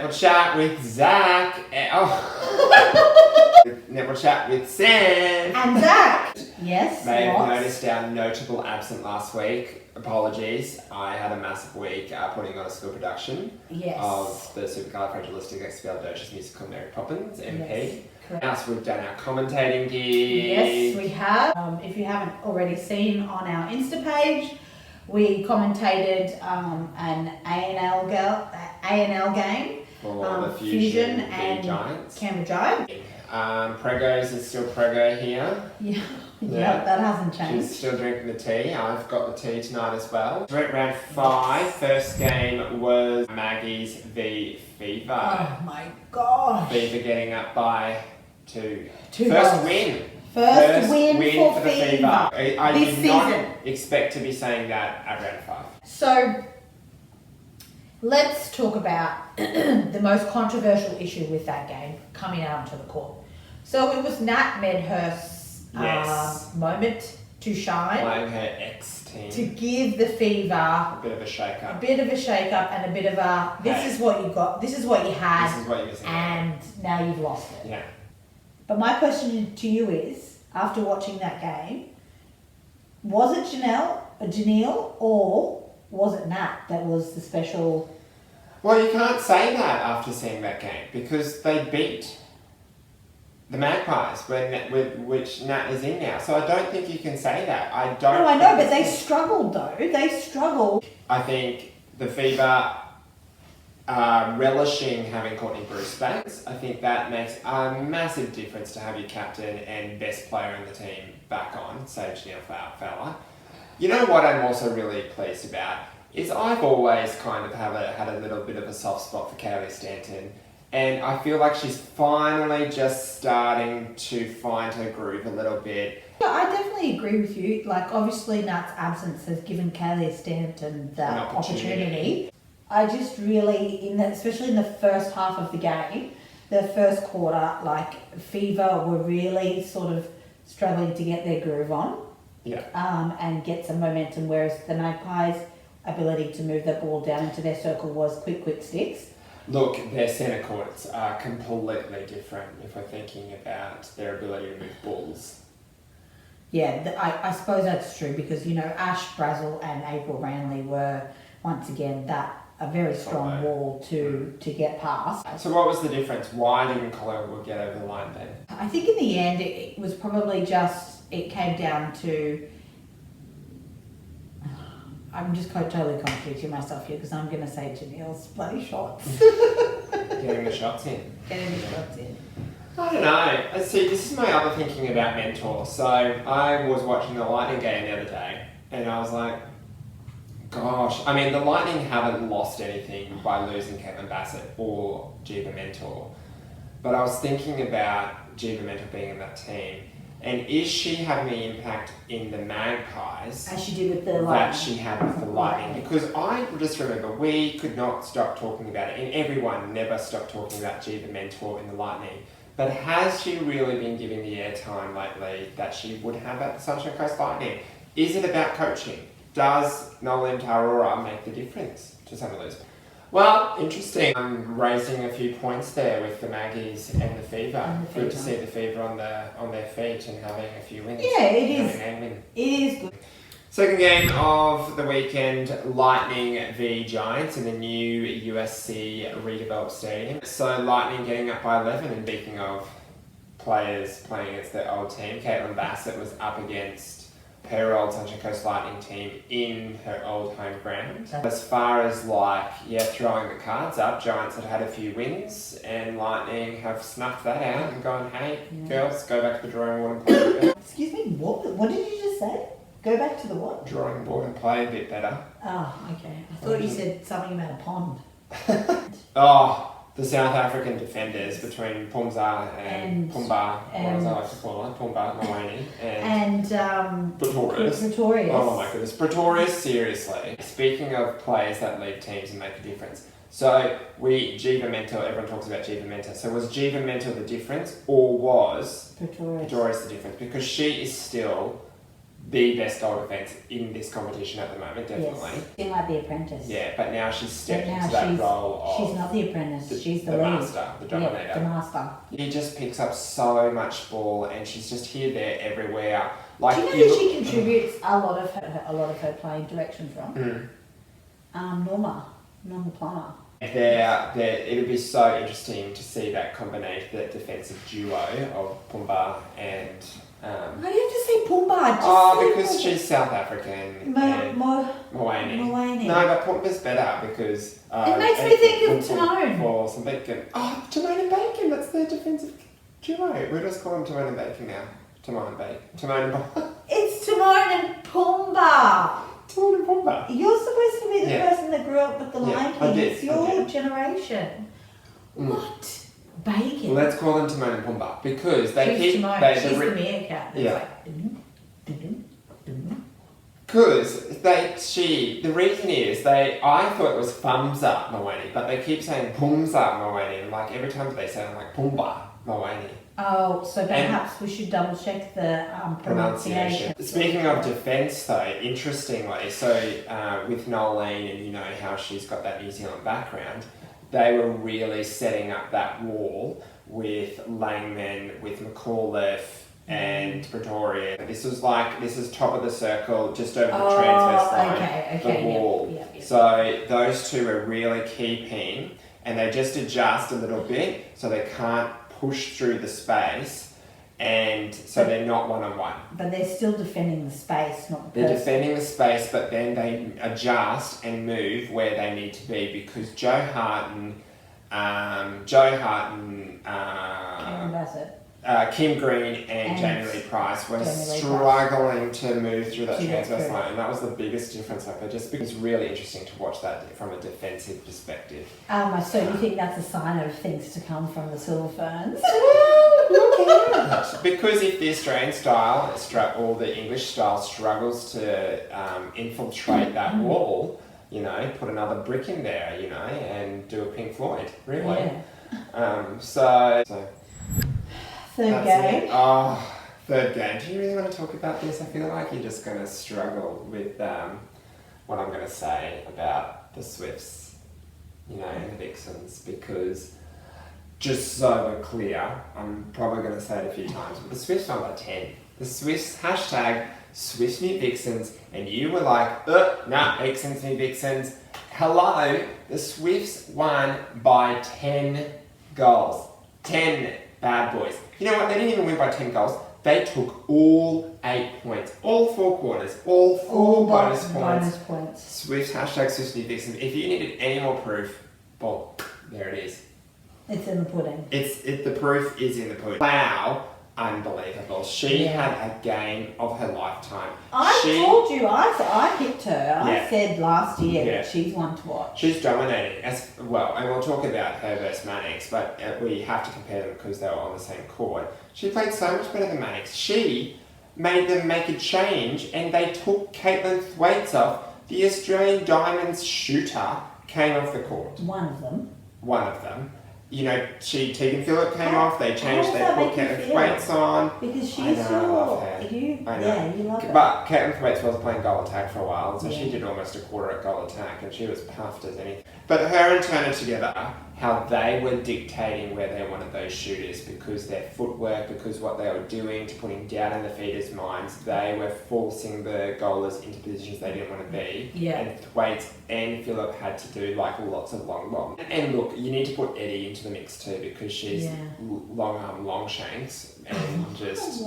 Netball Chat with Zach. Netball Chat with Sam. And Zach. Yes. May have noticed our notable absent last week. Apologies. I had a massive week putting on a school production of the Supercalifragilisticexpialidocious musical Mary Poppins, MP. Yes, now, so we've done our commentating gig. Yes, we have. If you haven't already seen on our Insta page, we commentated an A&L game for the Fusion and Giants. Canberra Giants. Pregos is still Prego here. Yeah, that hasn't changed. She's still drinking the tea. I've got the tea tonight as well. We're at round 5. First game was Magpies v Fever. Oh my gosh. Fever getting up by 2. First goals. Win. First win for the Fever. I this did not expect to be saying that at round 5. So, let's talk about the most controversial issue with that game coming out onto the court. So it was Nat Medhurst's moment to shine. Playing her ex-team. To give the Fever a bit of a shake-up. And a bit of a, this is what you got, this is what you had. This is what you're missing. And now you've lost it. Yeah. But my question to you is, after watching that game, was it Janelle, or was it Nat that was the special? Well, you can't say that after seeing that game because they beat the Magpies, which Nat is in now. So I don't think you can say that. No, I know, but they struggled though. They struggled. I think the Fever relishing having Courtney Bruce back. I think that makes a massive difference to have your captain and best player in the team back on, say Janelle Fowler. You know what I'm also really pleased about is I've always kind of had a little bit of a soft spot for Kaylee Stanton. And I feel like she's finally just starting to find her groove a little bit. Yeah, I definitely agree with you. Like, obviously, Nat's absence has given Kaylee Stanton that opportunity. I just really, especially in the first half of the game, the first quarter, like, Fever were really sort of struggling to get their groove on. Yeah. And get some momentum, whereas the Magpies' ability to move the ball down into their circle was quick sticks. Look, their centre courts are completely different if we're thinking about their ability to move balls. Yeah, I suppose that's true because, Ash Brazel and April Ranley were, once again, a very strong wall to get past. So what was the difference? Why didn't Collingwood get over the line then? I think in the end it was probably just, it came down to, I'm just totally contradicting myself here because I'm going to say Janelle's bloody shots. Getting the shots in. I don't know. See, this is my other thinking about mentor. So I was watching the Lightning game the other day and I was like, gosh, I mean, the Lightning haven't lost anything by losing Caitlin Bassett or Jiva Mentor. But I was thinking about Jiva Mentor being in that team. And is she having the impact in the Magpies as she did with the Lightning? That she had with the Lightning? Because I just remember we could not stop talking about it, and everyone never stopped talking about Jiva Mentor in the Lightning. But has she really been given the airtime lately that she would have at the Sunshine Coast Lightning? Is it about coaching? Does Nolan Tarora make the difference to some of those? Well, interesting. I'm raising a few points there with the Maggies and the Fever. Good to see the Fever on their feet and having a few wins. Yeah, it is. It is good. Second game of the weekend, Lightning v Giants in the new USC redeveloped stadium. So Lightning getting up by 11, and speaking of players playing against their old team, Caitlin Bassett was up against her old Sunshine Coast Lightning team in her old home ground. As far as throwing the cards up, Giants had a few wins and Lightning have snuffed that out and gone, hey, girls, go back to the drawing board and play a bit better. Excuse me, what did you just say? Go back to the what? Drawing board and play a bit better. Oh, okay. I thought you said something about a pond. The South African defenders between Pumza and Pumba, as I like to call it, Pumba, Mawani, and Pretorius. Oh my goodness, Pretorius, seriously. Speaking of players that leave teams and make a difference, so Jiva Mentor, everyone talks about Jiva Mentor, so was Jiva Mentor the difference or was Pretorius the difference? Because she is still the best goal defence in this competition at the moment, definitely. Yes. She's like the apprentice. Yeah, but now she's stepped into that role of... She's not the apprentice, she's the lead. master, the dominator. Yeah, the master. He just picks up so much ball and she's just here, there, everywhere. Like, do you know who she contributes a lot of her playing direction from? Norma Plummer. It'll be so interesting to see that combination, that defensive duo of Pumba and... Why do you have to say Pumba? Because she's South African. Moani. No, but Pumba's better because... it makes me think of Timon. For some bacon. Oh, Timon and Bacon, that's their defensive duo. We just call them Timon and Bacon now. Timon and Bacon. It's Timon and Pumba. Timon and Pumba. You're supposed to be the person that grew up with the Lion King. It's your generation. What? Bacon. Well, let's call them Timon and Pumba because they She's keep... Timon. She's the meerkat. Yeah. Because the reason is I thought it was Fumza Moani, but they keep saying Pumza Moani, and like every time they say, I'm like Pumba Moani. Oh, so perhaps we should double check the pronunciation. Speaking of defence though, interestingly, so with Nolene and you know how she's got that New Zealand background, they were really setting up that wall with Langman, with McAuliffe and Pretoria. This is top of the circle, just over the transverse line, the wall. Yep. So those two are really keeping, and they just adjust a little bit so they can't push through the space, and so they're not one-on-one. But they're still defending the space, not the They're person. defending the space, but then they adjust and move where they need to be because Joe Harton, Karen Bassett. Kim Green and Jamie Lee Price were struggling to move through that transverse line, and that was the biggest difference. Like, it's really interesting to watch that from a defensive perspective. So you think that's a sign of things to come from the Silver Ferns? Because if the Australian style or the English style struggles to infiltrate that wall, you know, put another brick in there, you know, and do a Pink Floyd, really. Yeah. So Third game. Third game. Do you really want to talk about this? I feel like you're just going to struggle with what I'm going to say about the Swifts, you know, and the Vixens, because just so we're clear, I'm probably going to say it a few times, but the Swifts won by 10. The Swifts, hashtag Swifts meet Vixens, and you were like, nah, Vixens meet Vixens. Hello, the Swifts won by 10 goals. 10 bad boys. You know what? They didn't even win by 10 goals. They took all 8 points. All 4 quarters. All 4 bonus points. Swifts, hashtag Swifts meet Vixens. If you needed any more proof, well, there it is. It's in the pudding. The proof is in the pudding. Wow. Unbelievable. She had a game of her lifetime. I told you, I picked her. I said last year that she's one to watch. She's dominating as well, and we'll talk about her versus Mannix, but we have to compare them because they were on the same court. She played so much better than Mannix. She made them make a change, and they took Caitlin Thwaites off. The Australian Diamonds shooter came off the court. One of them. You know, Tegan Phillip came off, they changed, they put Caitlin Thwaites on. Because she's I love her. You love her. But Caitlin Thwaites was playing goal attack for a while, and so she did almost a quarter at goal attack, and she was puffed as anything. But her and Turner together, how they were dictating where they wanted those shooters, because their footwork, because what they were doing to putting down in the feeders' minds, they were forcing the goalers into positions they didn't want to be. Yeah. And Thwaites and Phillip had to do like lots of long. And look, you need to put Eddie into the mix too, because she's long arm, long shanks, and just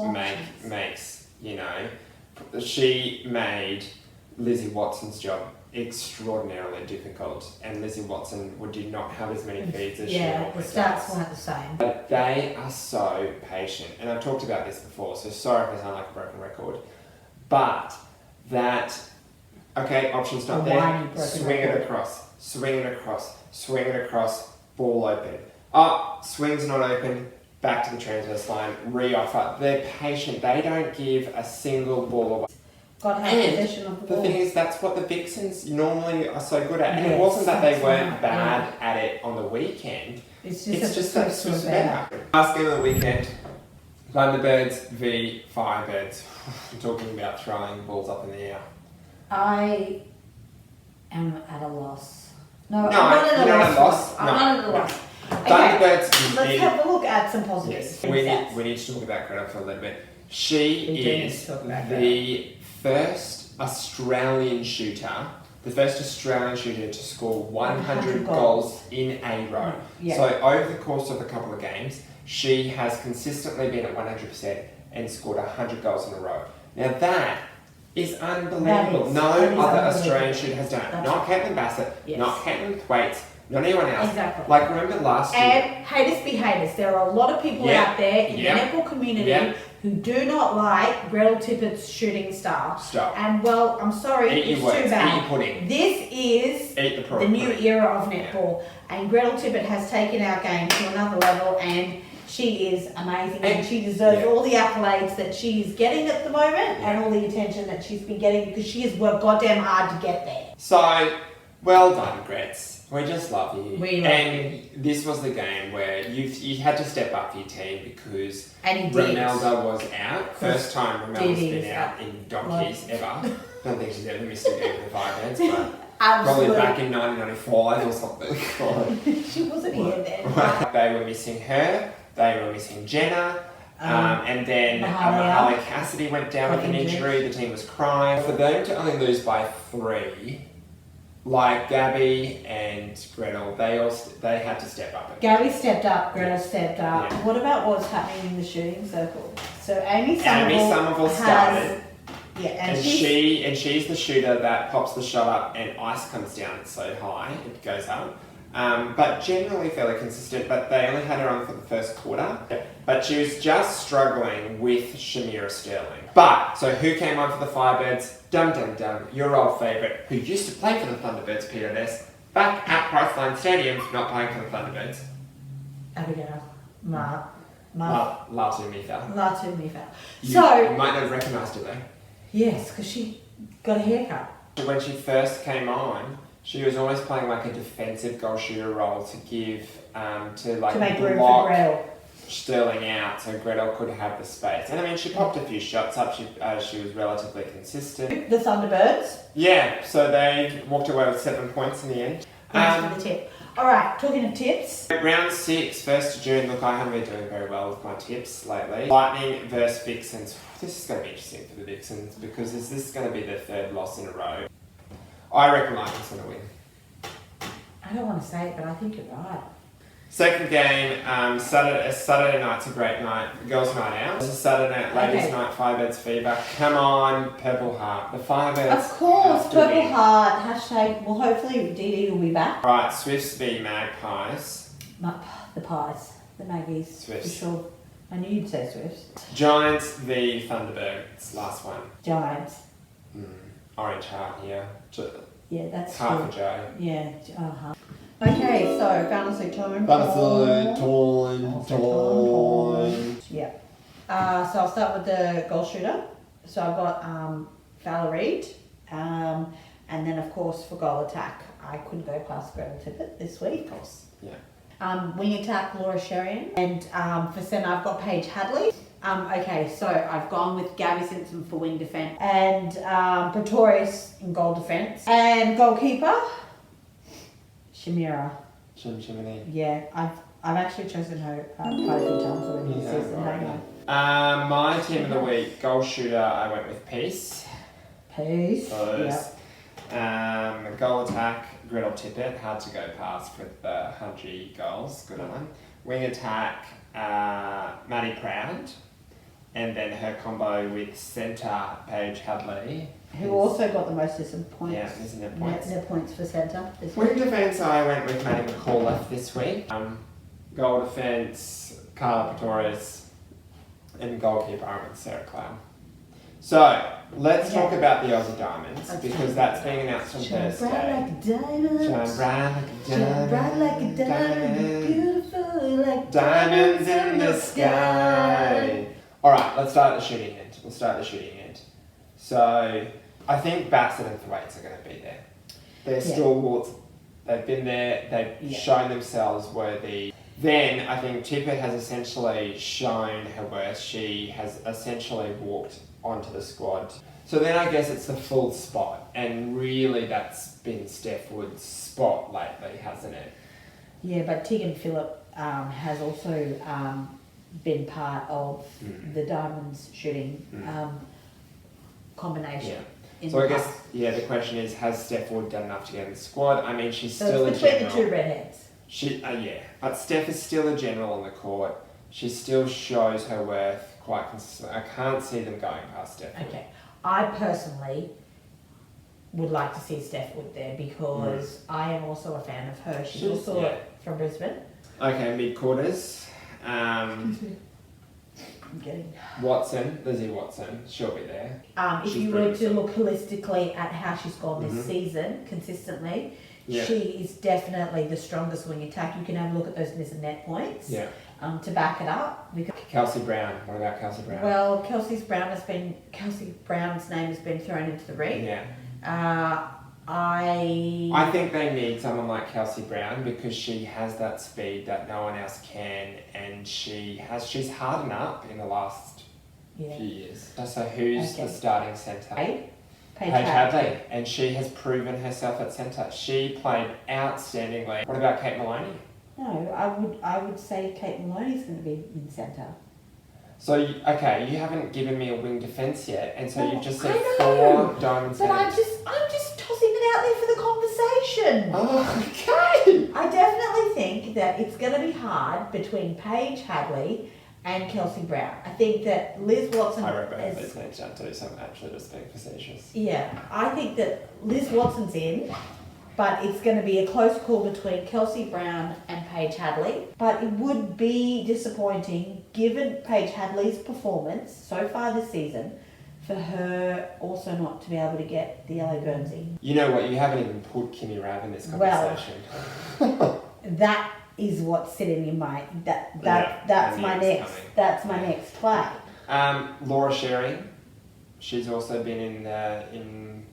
makes, you know, she made Lizzie Watson's job extraordinarily difficult, and Lizzie Watson did not have as many feeds as she normally does. The stats weren't the same. But they are so patient, and I've talked about this before, so sorry if I sound like a broken record, but options not there, swing it across, ball open. Swing's not open, back to the transverse line, re-offer. They're patient, they don't give a single ball away. Got to have possession of the ball. The thing is, that's what the Vixens normally are so good at. And it wasn't that they weren't bad at it on the weekend. It's just that Swifts were better. Last game of the weekend, Thunderbirds v Firebirds. I'm talking about throwing balls up in the air. I am at a loss. No, No, I'm not at a loss. I'm No, not at a no. loss. Thunderbirds. Let's have a look at some positives. Yes. We need to talk about Greta for a little bit. She We do need is to talk about the first Australian shooter to score 100 goals in a row. Yeah. So over the course of a couple of games, she has consistently been at 100% and scored 100 goals in a row. Now that is unbelievable. No other Australian shooter has done it. Not Caitlin Bassett, not Caitlin Thwaites, not anyone else. Exactly. Like remember last year. And haters be haters. There are a lot of people out there in the netball community who do not like Gretel Tippett's shooting style. And well, I'm sorry, it's too bad. Eat your pudding. This is the new era of netball. And Gretel Tippett has taken our game to another level, and she is amazing, and she deserves all the accolades that she is getting at the moment and all the attention that she's been getting because she has worked goddamn hard to get there. So, well done, Gretz. We just love you. We love you. This was the game where you had to step up for your team because and Romelda was out. First time Romelda's been out in donkeys ever. Don't think she's ever missed a game with the Firebirds, but probably back in 1995 or something. She wasn't here then. They were missing her. They were missing Jenna. And then Mahalia Cassidy went down with an injury. The team was crying. For them to only lose by 3, like Gabby and Gretel, they had to step up. Gabby stepped up, Gretel stepped up. Yeah. What about what's happening in the shooting circle? So Amy Somerville started. And she's the shooter that pops the shot up and ice comes down. It's so high, it goes up. But generally fairly consistent, but they only had her on for the first quarter. But she was just struggling with Shamira Sterling. So who came on for the Firebirds? Dum Dum Dum, your old favourite, who used to play for the Thunderbirds, POS, back at Priceline Stadium, not playing for the Thunderbirds. Abigail. Latu Mifa. You might not have recognised her though. Yes, because she got a haircut. When she first came on, she was always playing like a defensive goal shooter role to give, to make room for Gretel. Sterling out so Gretel could have the space. And I mean, she popped a few shots up. She was relatively consistent. The Thunderbirds? Yeah, so they walked away with 7 points in the end. Thanks for the tip. Alright, talking of tips. Round 6, 1st of June. Look, I haven't been doing very well with my tips lately. Lightning versus Vixens. This is going to be interesting for the Vixens because is this going to be their 3rd loss in a row? I reckon Lightning's going to win. I don't want to say it, but I think you're right. Second game, Saturday night's a great night. Girls' night out. It's a Saturday night, ladies' night, Firebirds fever. Come on, Purple Heart. The Firebirds. Of course, Purple Heart. Hashtag, well, hopefully Dee will be back. Right, Swifts v Magpies. The Pies. The Magpies. Swifts. For sure. I knew you'd say Swifts. Giants v Thunderbirds. Last one. Giants. Orange heart here. Yeah, that's heart for Joe. Yeah, Okay, so fantasy time. Yeah. So I'll start with the goal shooter. So I've got Fowler Reid, and then of course for goal attack, I couldn't go past Gretel Tippett this week. Of course, yeah. Wing attack, Laura Sherian, and for centre I've got Paige Hadley. Okay, so I've gone with Gabby Simpson for wing defence, and Pretorius in goal defence, and goalkeeper. Shamira. Chimney. Yeah, I've actually chosen her quite a few times already this season. My team of the week, goal shooter, I went with Peace. Goal attack, Gretel Tippett, hard to go past with the 100 goals, good on. Wing attack, Maddie Proud. And then her combo with centre, Paige Hadley. Who also got the most points. Yeah, isn't it points? Net points for centre this week. Wing defence, I went with Maddie McAuliffe this week. Goal defence, Carla Pretorius. And goalkeeper, I went with Sarah Clown. So, let's talk about the Aussie Diamonds, because that's being announced on Thursday. Shine bright like a diamond. Shine bright like a diamond. Shine bright like a diamond. Beautiful like diamonds in the sky. Alright, let's start at the shooting end. So, I think Bassett and Thwaites are going to be there. They're stalwarts. They've been there. They've shown themselves worthy. Then I think Tippett has essentially shown her worth. She has essentially walked onto the squad. So then I guess it's the full spot, and really that's been Steph Wood's spot lately, hasn't it? Yeah, but Tegan Phillip has also been part of the Diamonds shooting combination. Yeah. So I guess, the question is, has Steph Wood done enough to get in the squad? I mean, she's still it's a between general. the two redheads. But Steph is still a general on the court. She still shows her worth quite consistently. I can't see them going past Steph Wood. Okay. I personally would like to see Steph Wood there because I am also a fan of her. She's also from Brisbane. Okay, mid-quarters. I'm getting... Lizzie Watson, she'll be there. If you were to look holistically at how she's gone this season, consistently, she is definitely the strongest wing attack. You can have a look at those miss and net points to back it up. Kelsey Brown. What about Kelsey Brown? Well, Kelsey Brown's name has been thrown into the ring. Yeah. I think they need someone like Kelsey Brown because she has that speed that no one else can, and she's hardened up in the last few years. So who's the starting centre? Paige Hadley, and she has proven herself at centre. She played outstandingly. What about Kate Maloney? No, I would say Kate Maloney's going to be in centre. So, you haven't given me a wing defence yet, and so you've just said 4 diamond But I'm just tossing it out there for the conversation. Oh, okay. I definitely think that it's going to be hard between Paige Hadley and Kelsey Brown. I think that Liz Watson... I wrote both these names down too, so I'm actually just being facetious. Yeah, I think that Liz Watson's in, but it's going to be a close call between Kelsey Brown and Paige Hadley. But it would be disappointing, given Paige Hadley's performance so far this season, for her also not to be able to get the LA Guernsey. You know what? You haven't even put Kimmy Rav in this conversation. Well, that is what's sitting in my that's my next play. Laura Sherry, she's also been in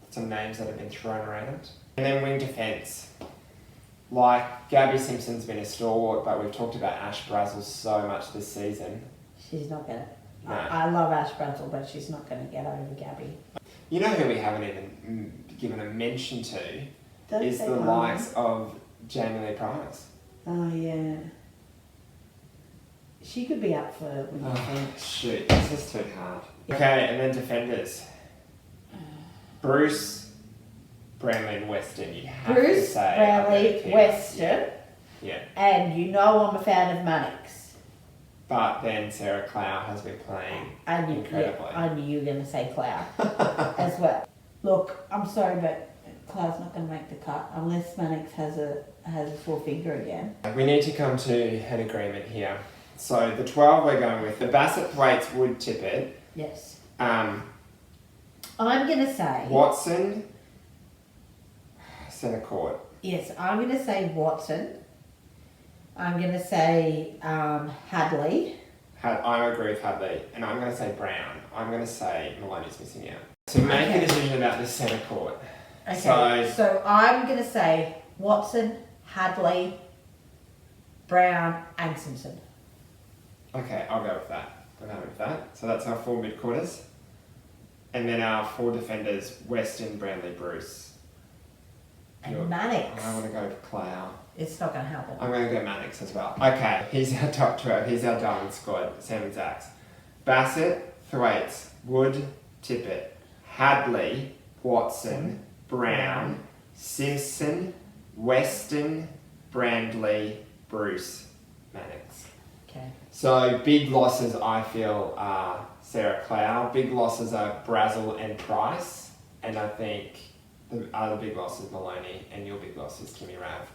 some names that have been thrown around. And then wing defence. Like, Gabby Simpson's been a stalwart, but we've talked about Ash Brazel so much this season. She's not going to... No. I love Ash Brazel, but she's not going to get over Gabby. You know who we haven't even given a mention to? Is the likes of Jamie Lee Price. Oh, yeah. She could be up for wing defence. Shoot, this is too hard. Okay, and then defenders. Bruce, Bramley and Weston, you have to say. Bramley, Weston. Yeah. And you know I'm a fan of Mannix. But then Sarah Clow has been playing incredibly. Yeah, I knew you were going to say Clow as well. Look, I'm sorry, but Clow's not going to make the cut unless Mannix has a full figure again. We need to come to an agreement here. So the 12 we're going with, the Bassett, Thwaites, Wood, Tippett. Yes. I'm going to say... Watson, centre court. Yes, I'm going to say Watson. I'm going to say Hadley. I agree with Hadley. And I'm going to say Brown. I'm going to say Maloney's missing out. So make a decision about the centre court. Okay, so I'm going to say Watson, Hadley, Brown and Simpson. Okay, I'll go with that. I'm happy with that. So that's our 4 mid-quarters. And then our 4 defenders, Weston, Brownlee, Bruce. And Mannix. I want to go with Clow. It's not going to happen. I'm going to go Mannix as well. Okay, here's our top 12. Here's our diamond squad. Sam and Zach's. Bassett, Thwaites, Wood, Tippett, Hadley, Watson, Brown, Simpson, Weston, Brandley, Bruce, Mannix. Okay. So big losses I feel are Sarah Clow. Big losses are Brazel and Price. And I think the other big loss is Maloney, and your big loss is Kimmy Rav.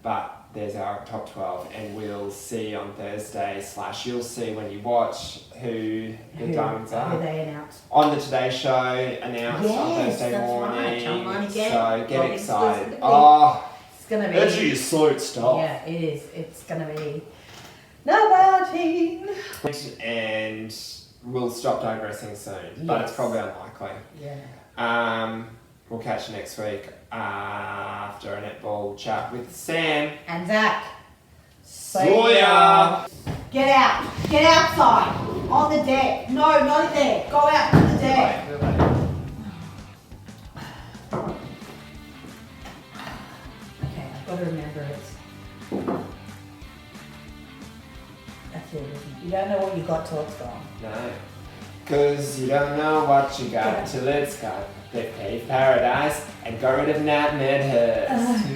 But there's our top 12, and we'll see on Thursday / you'll see when you watch who the diamonds are. Who they announce. On the Today Show, announced on Thursday morning. Right. So get excited. Oh, it's going to be... Actually, it's slow stuff. Yeah, it is. It's going to be... Nobody. And we'll stop digressing soon, but it's probably unlikely. Yeah. We'll catch you next week after a netball chat with Sam and Zach. See ya. Get out. Get outside. On the deck. No, not there. Go out to the deck. Okay, I've got to remember it. That's it, isn't it? You don't know what you got till it's gone. No. Because you don't know what you got till it's got. They paved paradise and got rid of nightmare.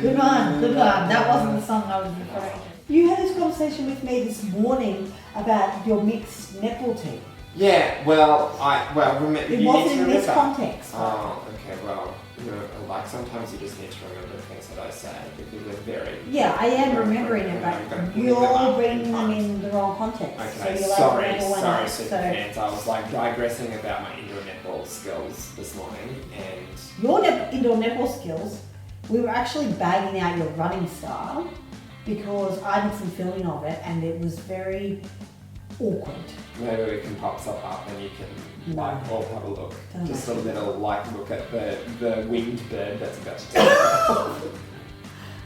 Good one, good one. That wasn't the song I was referring to. You had this conversation with me this morning about your mixed netball team. Yeah, well, remember. It wasn't in this context. Oh, okay, well, you know, like sometimes you just need to remember the things that I say because they're very. Yeah, I am remembering it, but you're bringing them in the wrong context. Okay, so sorry, super fans. I was like digressing about my indoor netball skills this morning, and your indoor netball skills, we were actually banging out your running style because I did some filming of it, and it was very awkward. maybe we can pop stuff up and you can like all have a look. Don't Just a little like look at the winged bird that's about to take off.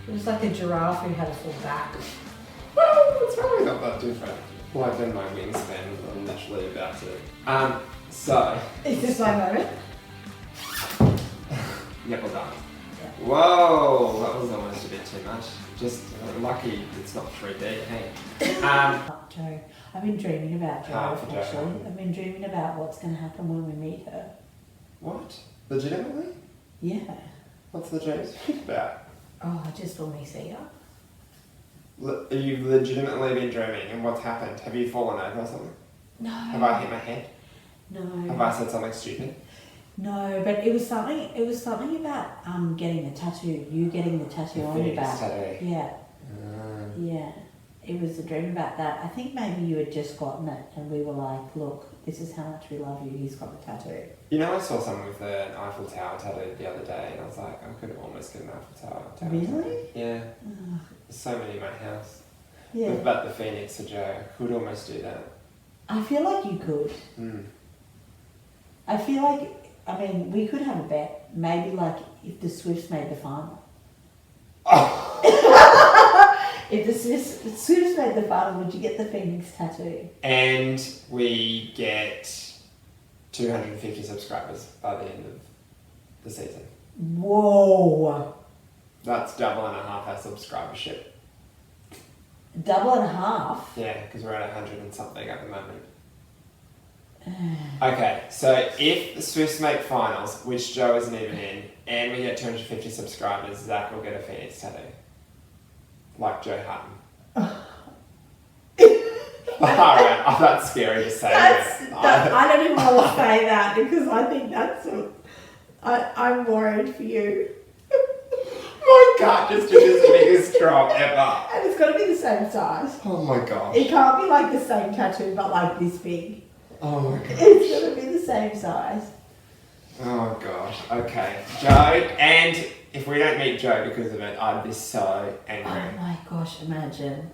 It was like a giraffe who had a full back. Well, it's probably not that different. Well, I've done my wingspan. I'm literally about to. So. Is this my moment? Yep, well done. Yeah. Whoa, that was almost a bit too much. Just lucky it's not 3D, hey. Joe, I've been dreaming about Joe, for Joe. actually. I've been dreaming about what's going to happen when we meet her. What? Legitimately? Yeah. What's the dream about? Oh, just when we see her. You've legitimately been dreaming, and what's happened? Have you fallen over or something? No. Have I hit my head? No. Have I said something stupid? No, but it was something about getting a tattoo. You getting the tattoo on your back. Tattoo. Yeah. Yeah. It was a dream about that. I think maybe you had just gotten it and we were like, look, this is how much we love you. He's got the tattoo. You know, I saw someone with an Eiffel Tower tattoo the other day, and I was like, I could almost get an Eiffel Tower. Really? Yeah. Oh. There's so many in my house. Yeah. But the Phoenix for Joe could almost do that. I feel like you could. I feel like, I mean, we could have a bet. Maybe like if the Swifts made the final. Oh. If the Swifts made the final, would you get the Phoenix tattoo? And we get 250 subscribers by the end of the season. Whoa! That's double and a half our subscribership. Double and a half? Yeah, because we're at 100 and something at the moment. Okay, so if the Swifts make finals, which Joe isn't even in, and we get 250 subscribers, Zach will get a Phoenix tattoo. Like Joe Hutton. Alright, oh, that's scary to say. I don't even want to say that because I think that's I'm worried for you. My gut just took his biggest drop ever. And it's got to be the same size. Oh my gosh. It can't be like the same tattoo but like this big. Oh my gosh. It's got to be the same size. Oh gosh. Okay. Joe, and if we don't meet Joe because of it, I'd be so angry. Oh my gosh, imagine.